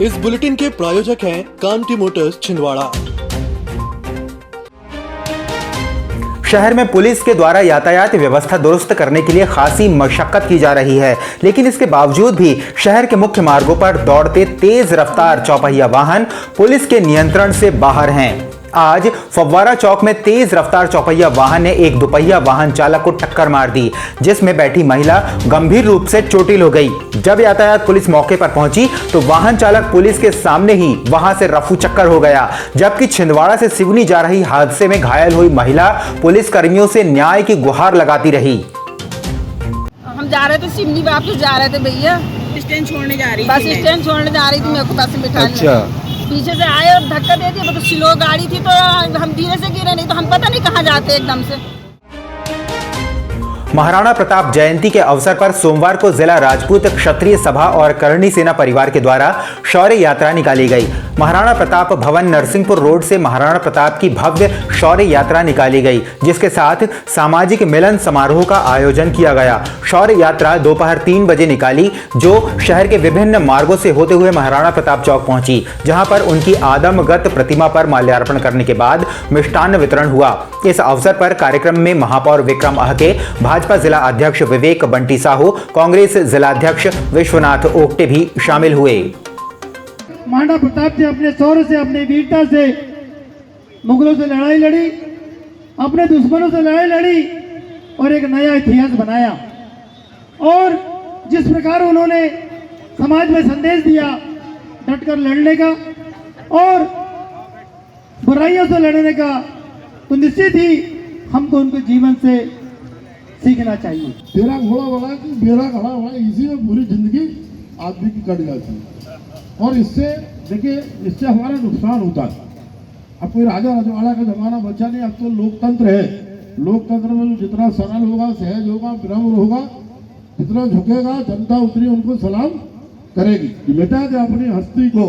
इस बुलेटिन के प्रायोजक हैं कांटी मोटर्स छिंदवाड़ा। शहर में पुलिस के द्वारा यातायात व्यवस्था दुरुस्त करने के लिए खासी मशक्कत की जा रही है, लेकिन इसके बावजूद भी शहर के मुख्य मार्गों पर दौड़ते तेज रफ्तार चौपहिया वाहन पुलिस के नियंत्रण से बाहर हैं। आज फव्वारा चौक में तेज रफ्तार चौपहिया वाहन ने एक दुपहिया वाहन चालक को टक्कर मार दी, जिसमें बैठी महिला गंभीर रूप से चोटिल हो गई। जब यातायात पुलिस मौके पर पहुंची तो वाहन चालक पुलिस के सामने ही वहां से रफू चक्कर हो गया, जबकि छिंदवाड़ा से सिवनी जा रही हादसे में घायल हुई महिला पुलिस कर्मियों से न्याय की गुहार लगाती रही। हम जा रहे थे सिवनी, वापस जा रहे थे भैया, स्टैंड छोड़ने जा रही थी। बस स्टैंड छोड़ने जा रही थी, मेरे को बस में बिठा लिया। पीछे से आए और धक्का दे दिया, तो स्लो गाड़ी थी तो हम धीरे से गिरे, नहीं तो हम पता नहीं कहाँ जाते एकदम से। महाराणा प्रताप जयंती के अवसर पर सोमवार को जिला राजपूत क्षत्रिय सभा और करणी सेना परिवार के द्वारा शौर्य यात्रा निकाली गई। महाराणा प्रताप भवन नरसिंहपुर रोड से महाराणा प्रताप की भव्य शौर्य यात्रा निकाली गई, जिसके साथ सामाजिक मिलन समारोह का आयोजन किया गया। शौर्य यात्रा दोपहर 3 बजे निकाली, जो शहर के विभिन्न मार्गों से होते हुए महाराणा प्रताप चौक पहुंची, जहां पर उनकी आदमगत प्रतिमा पर माल्यार्पण करने के बाद मिष्टान्न वितरण हुआ। इस अवसर पर कार्यक्रम में महापौर विक्रम आहके, भाजपा जिला अध्यक्ष विवेक बंटी साहू, कांग्रेस जिलाध्यक्ष विश्वनाथ ओक्टे भी शामिल हुए। महाराणा प्रताप जी अपने शौर्य से, अपनी वीरता से मुगलों से लड़ाई लड़ी, अपने दुश्मनों से लड़ाई लड़ी और एक नया इतिहास बनाया। और जिस प्रकार उन्होंने समाज में संदेश दिया डटकर लड़ने का और बुराइयों से लड़ने का, तो निश्चित ही हमको उनके जीवन से सीखना चाहिए। तेरा घोड़ा बड़ा कि मेरा घड़ा बड़ा, इसी में पूरी जिंदगी आदमी की कट जाती है। और इससे देखिए, इससे हमारा नुकसान होता है। अब कोई राजा रजवाड़ा का जमाना बचा नहीं, अब तो लोकतंत्र है। लोकतंत्र में जितना सरल होगा, सहज होगा, विनम्र होगा, जितना झुकेगा, जनता उतनी उनको सलाम करेगी। बेटा जो अपनी हस्ती को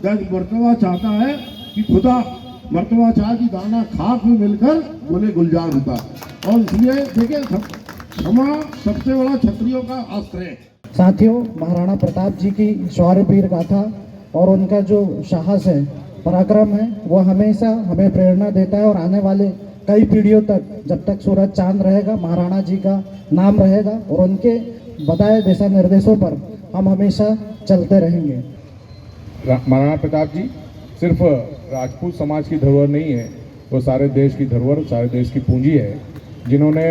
मर्तबा चाहता है कि खुदा मर्तबा चाह की दाना खाक में मिलकर बोले गुलजार होता। और इसलिए देखिए, क्षमा सबसे बड़ा क्षत्रियों का अस्त्र है। साथियों, महाराणा प्रताप जी की शौर्य वीर गाथा और उनका जो साहस है, पराक्रम है, वो हमेशा हमें प्रेरणा देता है और आने वाले कई पीढ़ियों तक, जब तक सूरज चांद रहेगा, महाराणा जी का नाम रहेगा और उनके बताए दिशा निर्देशों पर हम हमेशा चलते रहेंगे। महाराणा प्रताप जी सिर्फ राजपूत समाज की धरोहर नहीं है, वो सारे देश की धरोहर, सारे देश की पूंजी है, जिन्होंने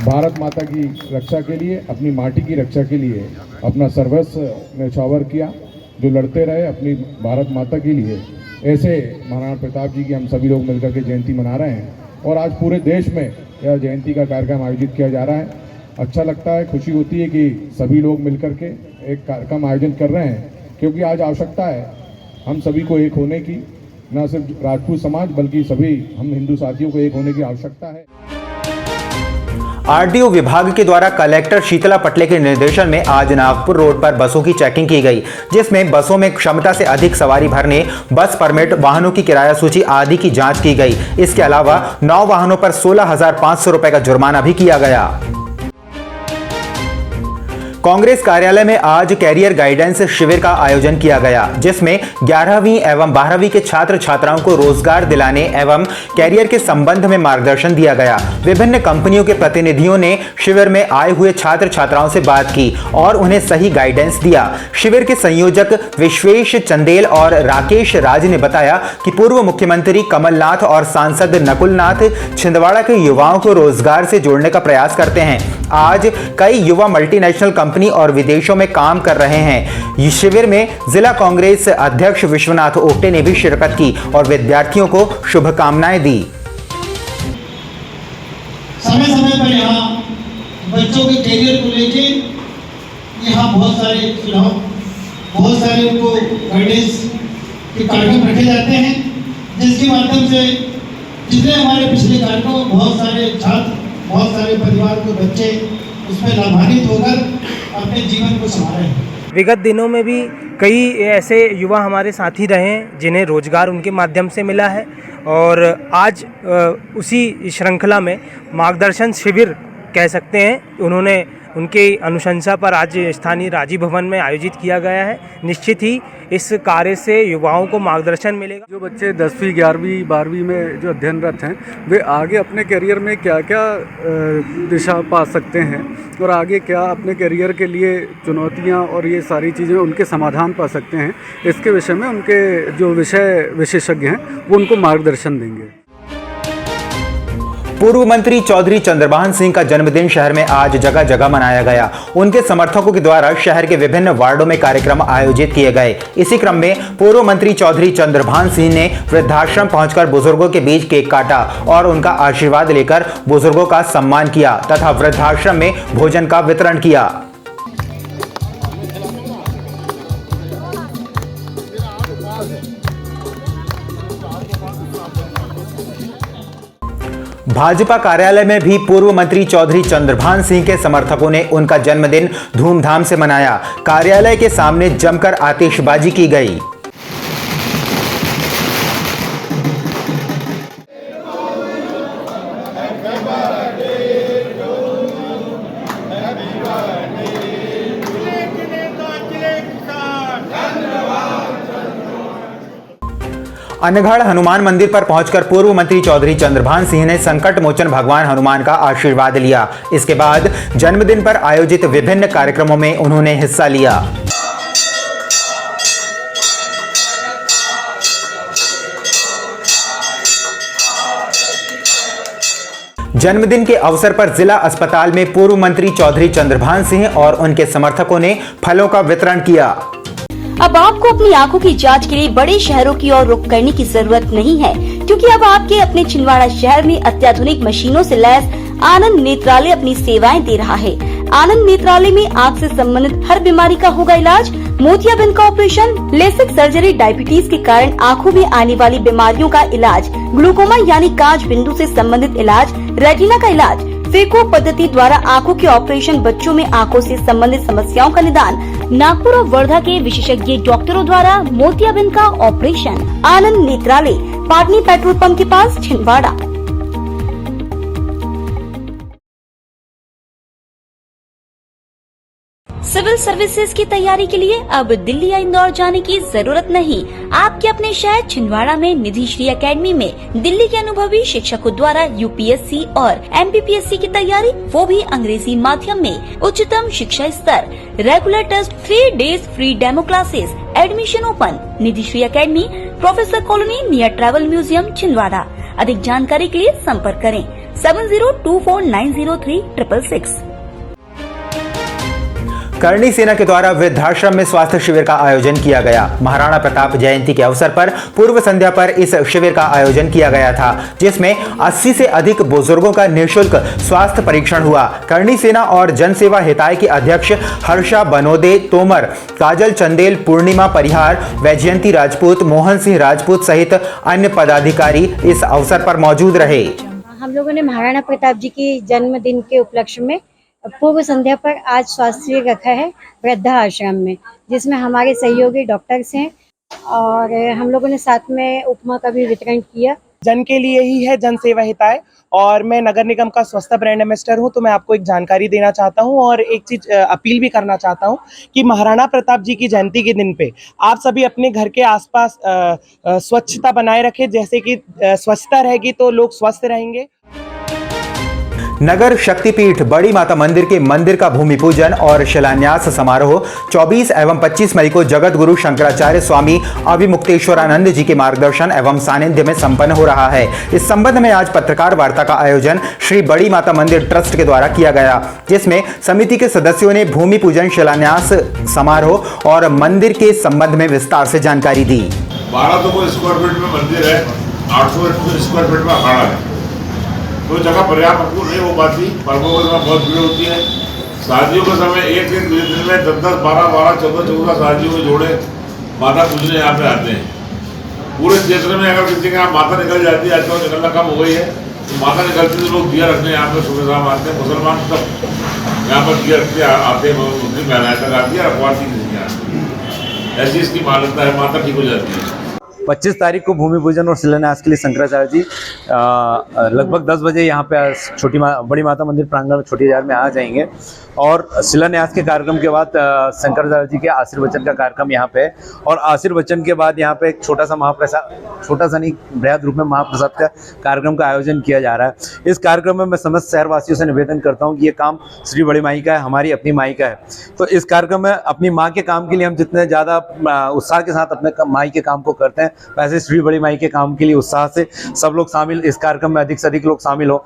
भारत माता की रक्षा के लिए, अपनी माटी की रक्षा के लिए अपना सर्वस्व न्यौछावर किया, जो लड़ते रहे अपनी भारत माता के लिए। ऐसे महाराणा प्रताप जी की हम सभी लोग मिलकर के जयंती मना रहे हैं और आज पूरे देश में यह जयंती का कार्यक्रम आयोजित किया जा रहा है। अच्छा लगता है, खुशी होती है कि सभी लोग मिलकर के एक कार्यक्रम आयोजन कर रहे हैं, क्योंकि आज आवश्यकता है हम सभी को एक होने की, न सिर्फ राजपूत समाज बल्कि सभी हम हिंदू साथियों को एक होने की आवश्यकता है। आरटीओ विभाग के द्वारा कलेक्टर शीतला पटले के निर्देशन में आज नागपुर रोड पर बसों की चेकिंग की गई, जिसमें बसों में क्षमता से अधिक सवारी भरने, बस परमिट, वाहनों की किराया सूची आदि की जांच की गई। इसके अलावा 9 वाहनों पर 16,500 रुपए का जुर्माना भी किया गया। कांग्रेस कार्यालय में आज कैरियर गाइडेंस शिविर का आयोजन किया गया, जिसमें 11वीं एवं 12वीं के छात्र छात्राओं को रोजगार दिलाने एवं कैरियर के संबंध में मार्गदर्शन दिया गया। विभिन्न कंपनियों के प्रतिनिधियों ने शिविर में आए हुए छात्र छात्राओं से बात की और उन्हें सही गाइडेंस दिया। शिविर के संयोजक विश्वेश चंदेल और राकेश राज ने बताया कि पूर्व मुख्यमंत्री कमलनाथ और सांसद नकुलनाथ छिंदवाड़ा के युवाओं को रोजगार से जोड़ने का प्रयास करते हैं। आज कई युवा मल्टीनेशनल कंपनी और विदेशों में काम कर रहे हैं। इस शिविर में जिला कांग्रेस अध्यक्ष विश्वनाथ ओक्टे ने भी शिरकत की और विद्यार्थियों को शुभकामनाएं दी। समय समय पर यहाँ बच्चों के करियर को लेके यहाँ बहुत सारे सुझाव, बहुत सारे उनको गाइडेंस के कार्यक्रम रखे जाते हैं, जिसके माध्यम से जितने हमारे पिछले कार्यक्रम में बहुत सारे छात्र, बहुत सारे परिवार के बच्चे उसमें लाभान्वित होकर अपने जीवन को संवारे हैं। विगत दिनों में भी कई ऐसे युवा हमारे साथी रहे हैं जिन्हें रोजगार उनके माध्यम से मिला है और आज उसी श्रृंखला में मार्गदर्शन शिविर कह सकते हैं, उन्होंने उनके अनुशंसा पर आज स्थानीय राजीव भवन में आयोजित किया गया है। निश्चित ही इस कार्य से युवाओं को मार्गदर्शन मिलेगा। जो बच्चे 10वीं 11वीं 12वीं में जो अध्ययनरत हैं वे आगे अपने करियर में क्या क्या दिशा पा सकते हैं और आगे क्या अपने करियर के लिए चुनौतियां और ये सारी चीज़ें उनके समाधान पा सकते हैं, इसके विषय में उनके जो विषय विशेषज्ञ हैं वो उनको मार्गदर्शन देंगे। पूर्व मंत्री चौधरी चंद्रभान सिंह का जन्मदिन शहर में आज जगह जगह मनाया गया। उनके समर्थकों के द्वारा शहर के विभिन्न वार्डों में कार्यक्रम आयोजित किए गए। इसी क्रम में पूर्व मंत्री चौधरी चंद्रभान सिंह ने वृद्धाश्रम पहुंचकर बुजुर्गों के बीच केक काटा और उनका आशीर्वाद लेकर बुजुर्गों का सम्मान किया तथा वृद्धाश्रम में भोजन का वितरण किया। भाजपा कार्यालय में भी पूर्व मंत्री चौधरी चंद्रभान सिंह के समर्थकों ने उनका जन्मदिन धूमधाम से मनाया। कार्यालय के सामने जमकर आतिशबाजी की गई। अनगढ़ हनुमान मंदिर पर पहुंचकर पूर्व मंत्री चौधरी चंद्रभान सिंह ने संकट मोचन भगवान हनुमान का आशीर्वाद लिया। इसके बाद जन्मदिन पर आयोजित विभिन्न कार्यक्रमों में उन्होंने हिस्सा लिया। जन्मदिन के अवसर पर जिला अस्पताल में पूर्व मंत्री चौधरी चंद्रभान सिंह और उनके समर्थकों ने फलों का वितरण किया। अब आपको अपनी आंखों की जांच के लिए बड़े शहरों की ओर रुख करने की जरूरत नहीं है, क्योंकि अब आपके अपने छिंदवाड़ा शहर में अत्याधुनिक मशीनों से लैस आनंद नेत्रालय अपनी सेवाएं दे रहा है। आनंद नेत्रालय में आंख से संबंधित हर बीमारी का होगा इलाज। मोतियाबिंद का ऑपरेशन, लेसिक सर्जरी, डायबिटीज के कारण आंखों में आने वाली बीमारियों का इलाज, ग्लूकोमा यानी कांच बिंदु से संबंधित इलाज, रेटिना का इलाज, फेको पद्धति द्वारा आंखों के ऑपरेशन, बच्चों में आंखों से संबंधित समस्याओं का निदान, नागपुर और वर्धा के विशेषज्ञ डॉक्टरों द्वारा मोतियाबिंद का ऑपरेशन। आनंद नेत्रालय, पाटनी पेट्रोल पंप के पास, छिंदवाड़ा। सिविल सर्विसेज की तैयारी के लिए अब दिल्ली या इंदौर जाने की जरूरत नहीं। आपके अपने शहर छिंदवाड़ा में निधि श्री एकेडमी में दिल्ली के अनुभवी शिक्षकों द्वारा यूपीएससी और एमपीपीएससी की तैयारी, वो भी अंग्रेजी माध्यम में। उच्चतम शिक्षा स्तर, regular test, 3 days free demo classes, admission open. Nidhi Shri academy, professor colony, near travel museum, Chhindwara. अधिक जानकारी के लिए संपर्क करें 7024903666। करणी सेना के द्वारा वृद्धाश्रम में स्वास्थ्य शिविर का आयोजन किया गया। महाराणा प्रताप जयंती के अवसर पर पूर्व संध्या पर इस शिविर का आयोजन किया गया था, जिसमें 80 से अधिक बुजुर्गों का निःशुल्क स्वास्थ्य परीक्षण हुआ। करणी सेना और जन सेवा हिताय की अध्यक्ष हर्षा बनोदे तोमर, काजल चंदेल, पूर्णिमा परिहार, वैजयंती राजपूत, मोहन सिंह राजपूत सहित अन्य पदाधिकारी इस अवसर पर मौजूद रहे। हम लोगों ने महाराणा प्रताप जी की जन्मदिन के उपलक्ष्य में पूर्व संध्या पर आज स्वास्थ्य शिविर रखा है वृद्धा आश्रम में, जिसमें हमारे सहयोगी डॉक्टर्स हैं और हम लोगों ने साथ में उपमा का भी वितरण किया। जन के लिए ही है जन सेवा हिताय, और मैं नगर निगम का स्वच्छता ब्रांड एम्बेसडर हूं, तो मैं आपको एक जानकारी देना चाहता हूं और एक चीज अपील भी करना चाहता हूं कि महाराणा प्रताप जी की जयंती के दिन पे आप सभी अपने घर के आसपास स्वच्छता बनाए रखें। जैसे कि स्वच्छता रहेगी तो लोग स्वस्थ रहेंगे। नगर शक्तिपीठ बड़ी माता मंदिर के मंदिर का भूमि पूजन और शिलान्यास समारोह 24 एवं 25 मई को जगत गुरु शंकराचार्य स्वामी अभिमुक्तेश्वरानंद जी के मार्गदर्शन एवं सानिध्य में संपन्न हो रहा है। इस संबंध में आज पत्रकार वार्ता का आयोजन श्री बड़ी माता मंदिर ट्रस्ट के द्वारा किया गया, जिसमें समिति के सदस्यों ने भूमि पूजन, शिलान्यास समारोह और मंदिर के संबंध में विस्तार से जानकारी दी। 1200 स्क्वायर फीट में मंदिर है, 800 स्क्वायर फीट में अखाड़ा है, तो जगह पर्याप्त अनुकूल नहीं हो पाती। पर्वों के समय बहुत भीड़ होती है। शादियों के समय एक दिन में 10-10, 12-12, 14-14 शादियों के जोड़े माता पूजने यहाँ पे आते हैं। पूरे क्षेत्र में अगर किसी के यहाँ माता निकल जाती है, आजकल निकलना कम हो गई है, तो माता निकलती तो लोग दिया रखने यहाँ पे सुबह शाम आते हैं। मुसलमान सब यहाँ पर दिया रखते आते हैं, मुस्लिम महिलाएं तक आती है, अखबार किसी के आती है। ऐसी इसकी मान्यता है, माता ठीक हो जाती है। 25 तारीख को भूमि पूजन और शिलान्यास के लिए शंकराचार्य जी लगभग 10 बजे यहाँ पे बड़ी माता मंदिर प्रांगण छोटी बाजार में आ जाएंगे और शिलान्यास के कार्यक्रम के बाद शंकराचार्य जी के आशीर्वचन का कार्यक्रम यहाँ पे है और आशीर्वचन के बाद यहाँ पे एक छोटा सा नहीं बृहद रूप में महाप्रसाद का कार्यक्रम का आयोजन किया जा रहा है। इस कार्यक्रम में मैं समस्त शहरवासियों से निवेदन करता हूँ कि ये काम श्री बड़ी माई का है, हमारी अपनी माई का है। तो इस कार्यक्रम में अपनी माँ के काम के लिए हम जितने ज़्यादा उत्साह के साथ अपने माई के काम को करते हैं, वैसे श्री बड़ी माई के काम के लिए उत्साह से सब लोग शामिल, इस कार्यक्रम में अधिक से अधिक लोग शामिल हो।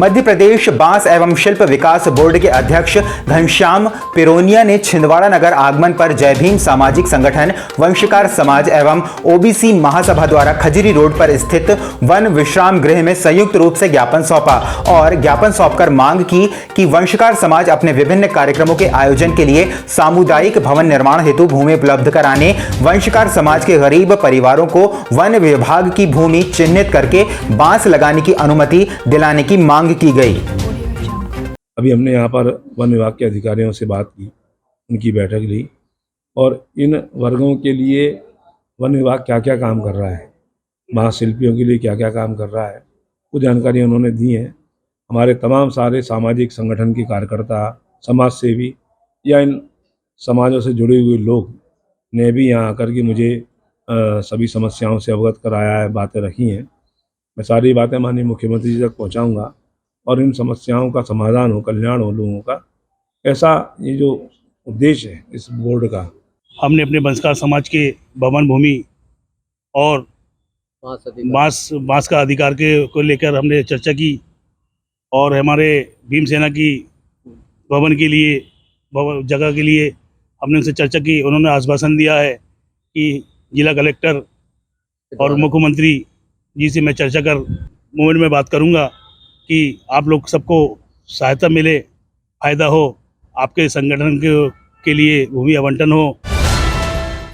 मध्य प्रदेश बांस एवं शिल्प विकास बोर्ड के अध्यक्ष घनश्याम पिरोनिया ने छिंदवाड़ा नगर आगमन पर जय भीम सामाजिक संगठन, वंशकार समाज एवं ओबीसी महासभा द्वारा खजरी रोड पर स्थित वन विश्राम गृह में संयुक्त रूप से ज्ञापन सौंपा और ज्ञापन सौंपकर मांग की कि वंशकार समाज अपने विभिन्न कार्यक्रमों के आयोजन के लिए सामुदायिक भवन निर्माण हेतु भूमि उपलब्ध कराने, वंशकार समाज के गरीब परिवारों को वन विभाग की भूमि चिन्हित करके बांस लगाने की अनुमति दिलाने की मांग की गई। अभी हमने यहाँ पर वन विभाग के अधिकारियों से बात की, उनकी बैठक ली और इन वर्गों के लिए वन विभाग क्या क्या काम कर रहा है, बांस शिल्पियों के लिए क्या क्या काम कर रहा है, वो जानकारी उन्होंने दी है। हमारे तमाम सारे सामाजिक संगठन के कार्यकर्ता, समाज सेवी या इन समाजों से जुड़े हुए लोग ने भी यहाँ आकर के मुझे सभी समस्याओं से अवगत कराया है, बातें रखी हैं। मैं सारी बातें माननीय मुख्यमंत्री जी तक पहुँचाऊँगा और इन समस्याओं का समाधान हो, कल्याण हो लोगों का, ऐसा ये जो उद्देश्य है इस बोर्ड का। हमने अपने वंशकार समाज के भवन भूमि और बांस का अधिकार को लेकर हमने चर्चा की और हमारे भीमसेना की भवन के लिए जगह के लिए हमने उनसे चर्चा की। उन्होंने आश्वासन दिया है कि जिला कलेक्टर और मुख्यमंत्री जी से मैं चर्चा कर मूवमेंट में बात करूंगा कि आप लोग सबको सहायता मिले, फायदा हो, आपके संगठन के लिए भूमि आवंटन हो।